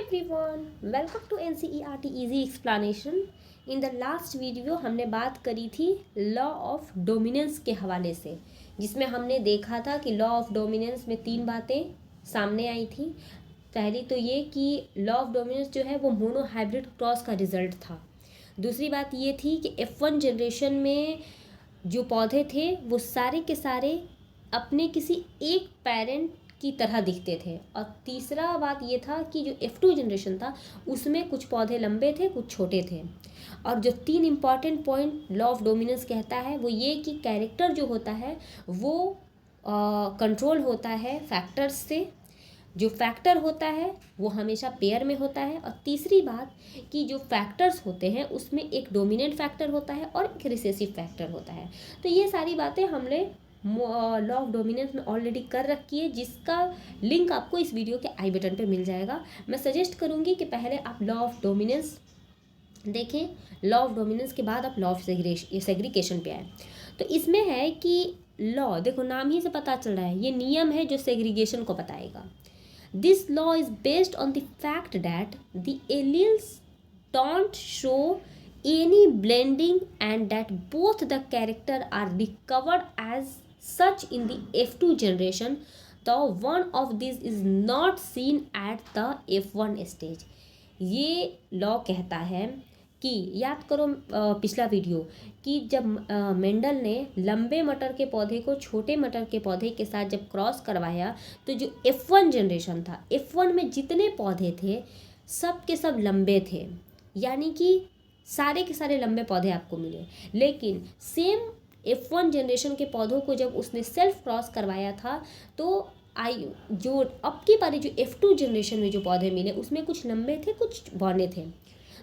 everyone, welcome to NCERT Easy Explanation. In the last video हमने बात करी थी लॉ ऑफ डोमिनेंस के हवाले से, जिसमें हमने देखा था कि लॉ ऑफ डोमिनेंस में तीन बातें सामने आई थी। पहली तो ये कि लॉ ऑफ डोमिनेंस जो है वो मोनो हाइब्रिड क्रॉस का रिजल्ट था। दूसरी बात ये थी कि F1 जनरेशन में जो पौधे थे वो सारे के सारे अपने किसी एक पेरेंट की तरह दिखते थे। और तीसरा बात ये था कि जो F2 जनरेशन था उसमें कुछ पौधे लंबे थे, कुछ छोटे थे। और जो तीन important point law of dominance कहता है वो ये कि कैरेक्टर जो होता है वो कंट्रोल होता है फैक्टर्स से। जो फैक्टर होता है वो हमेशा पेयर में होता है। और तीसरी बात कि जो फैक्टर्स होते हैं उसमें एक डोमिनेंट फैक्टर होता है और एक रिसेसिव फैक्टर होता है। तो ये सारी बातें हमने लॉ ऑफ डोमिनेंस में ऑलरेडी कर रखी है, जिसका लिंक आपको इस वीडियो के आई बटन पे मिल जाएगा। मैं सजेस्ट करूँगी कि पहले आप लॉ ऑफ डोमिनेंस देखें, लॉ ऑफ डोमिनेंस के बाद आप लॉ ऑफ सेग्रीगेशन पे आए। तो इसमें है कि लॉ, देखो नाम ही से पता चल रहा है, ये नियम है जो सेग्रीगेशन को बताएगा। This law is based on the fact that the alleles don't show any blending and that both the character are recovered as such in the F2 generation, though one of these is not seen at the F1 stage। ये law कहता है कि याद करो पिछला video कि जब Mendel ने लंबे मटर के पौधे को छोटे मटर के पौधे के साथ जब क्रॉस करवाया तो जो F1 जनरेशन था, F1 में जितने पौधे थे सब के सब लंबे थे, यानी कि सारे के सारे लंबे पौधे आपको मिले। लेकिन सेम F1 जनरेशन के पौधों को जब उसने सेल्फ क्रॉस करवाया था तो जो अब की बारी जो F2 जनरेशन में जो पौधे मिले उसमें कुछ लंबे थे, कुछ बौने थे।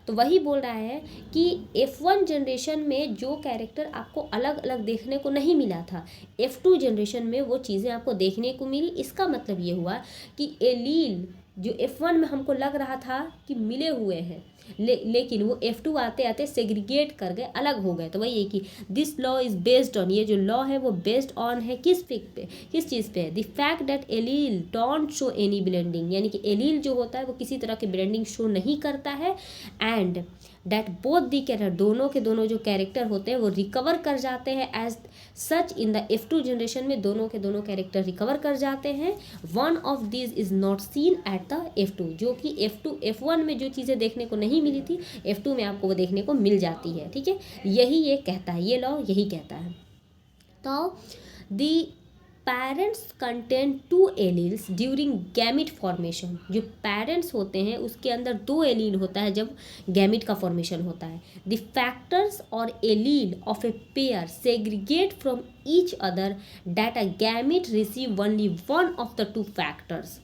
तो वही बोल रहा है कि F1 जनरेशन में जो कैरेक्टर आपको अलग अलग देखने को नहीं मिला था, F2 जनरेशन में वो चीज़ें आपको देखने को मिली। इसका मतलब ये हुआ कि एलील जो F1 में हमको लग रहा था कि मिले हुए हैं, लेकिन वो F2 आते आते सेग्रीगेट कर गए, अलग हो गए। तो वही है कि this law is based on, ये जो लॉ है वो बेस्ड ऑन है किस पे, किस चीज़ पे, the fact that allele don't show any blending, यानी कि एलील जो होता है वो किसी तरह की ब्लेंडिंग शो नहीं करता है। And that both the character, दोनों के दोनों जो कैरेक्टर होते हैं वो रिकवर कर जाते हैं as such in the F2 generation में दोनों के दोनों कैरेक्टर रिकवर कर जाते हैं। One of this is not seen at the F2, जो कि F1 में जो चीज़ें देखने को नहीं मिली थी F2 में आपको वो देखने को मिल जाती है। ठीक है, यही ये कहता है, ये लॉ यही कहता है। तो the parents contain two alleles during gamete formation, जो पेरेंट्स होते हैं उसके अंदर दो एलील होता है जब गैमिट का फॉर्मेशन होता है। द फैक्टर्स और allele of a pair segregate from each other that a gamete receive only one of the two factors.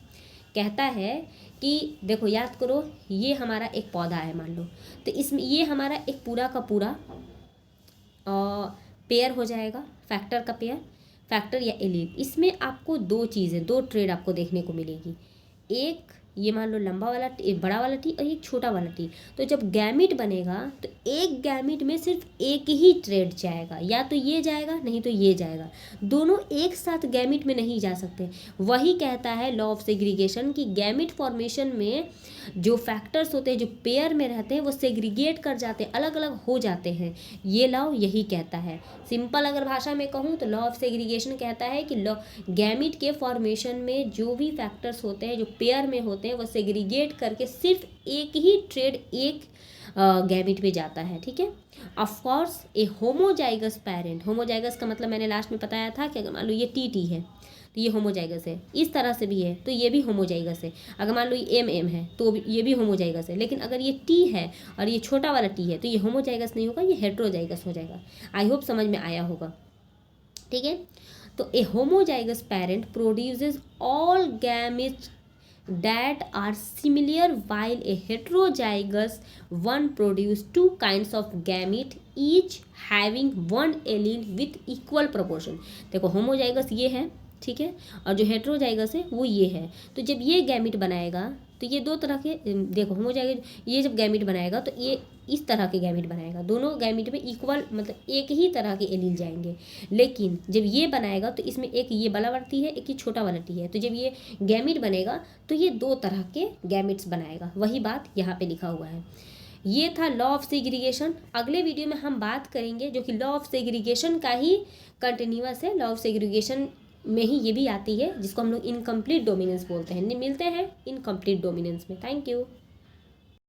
कहता है कि देखो याद करो, ये हमारा एक पौधा है मान लो, तो इसमें ये हमारा एक पूरा का पूरा पेयर हो जाएगा, फैक्टर का पेयर, फैक्टर या एलील। इसमें आपको दो चीज़ें, दो ट्रेड आपको देखने को मिलेगी। एक ये मान लो लंबा वाला एक बड़ा वाला टी और एक छोटा वाला टी। तो जब गैमिट बनेगा तो एक गैमिट में सिर्फ एक ही ट्रेड जाएगा, या तो ये जाएगा नहीं तो ये जाएगा, दोनों एक साथ गैमिट में नहीं जा सकते। वही कहता है लॉ ऑफ सेग्रीगेशन कि गैमिट फॉर्मेशन में जो फैक्टर्स होते हैं जो पेयर में रहते हैं वो सेग्रीगेट कर जाते हैं, अलग अलग हो जाते हैं। ये लॉ यही कहता है। सिंपल अगर भाषा में कहूँ तो लॉ ऑफ सेग्रीगेशन कहता है कि लॉ गैमिट के फॉर्मेशन में जो भी फैक्टर्स होते हैं जो पेयर में होते हैं वो सेग्रीगेट करके सिर्फ एक ही ट्रेड एक गैमिट पे जाता है। ठीक है, of course A homozygous parent, homozygous का मतलब मैंने लास्ट में बताया था कि अगर मान लो ये टी है तो ये होमोजाइगस है, इस तरह से भी है तो ये भी होमोजाइगस है। अगर मान लो ये एम है तो ये भी होमोजाइगस है। लेकिन अगर ये टी है और ये छोटा वाला टी है तो ये होमोजाइगस नहीं होगा, ये हेट्रोजाइगस हो जाएगा। आई होप समझ में आया होगा। ठीक है, तो A homozygous parent produces all gametes that are similar, while a heterozygous one produce two kinds of gamete each having one allele with equal proportion। देखो होमोजाइगस ये है, ठीक है, और जो हेट्रोजाइगस है वो ये है। तो जब ये गैमिट बनाएगा तो ये दो तरह के देखो होमोजाइगस, ये जब गैमिट बनाएगा तो ये इस तरह के गैमिट बनाएगा, दोनों गैमिट में इक्वल मतलब एक ही तरह के एलील जाएंगे। लेकिन जब ये बनाएगा तो इसमें एक ये बड़ा वाला टी है, एक ही छोटा वाला टी है, तो जब ये गैमिट बनेगा तो ये दो तरह के गैमिट्स बनाएगा। वही बात यहाँ पे लिखा हुआ है। ये था लॉ ऑफ सेग्रीगेशन। अगले वीडियो में हम बात करेंगे जो कि लॉ ऑफ सेग्रीगेशन का ही कंटिन्यूअस है। लॉ ऑफ सेग्रीगेशन में ही ये भी आती है जिसको हम लोग इनकम्प्लीट डोमिनेंस बोलते हैं। मिलते हैं इनकम्प्लीट डोमिनेंस में। Thank you.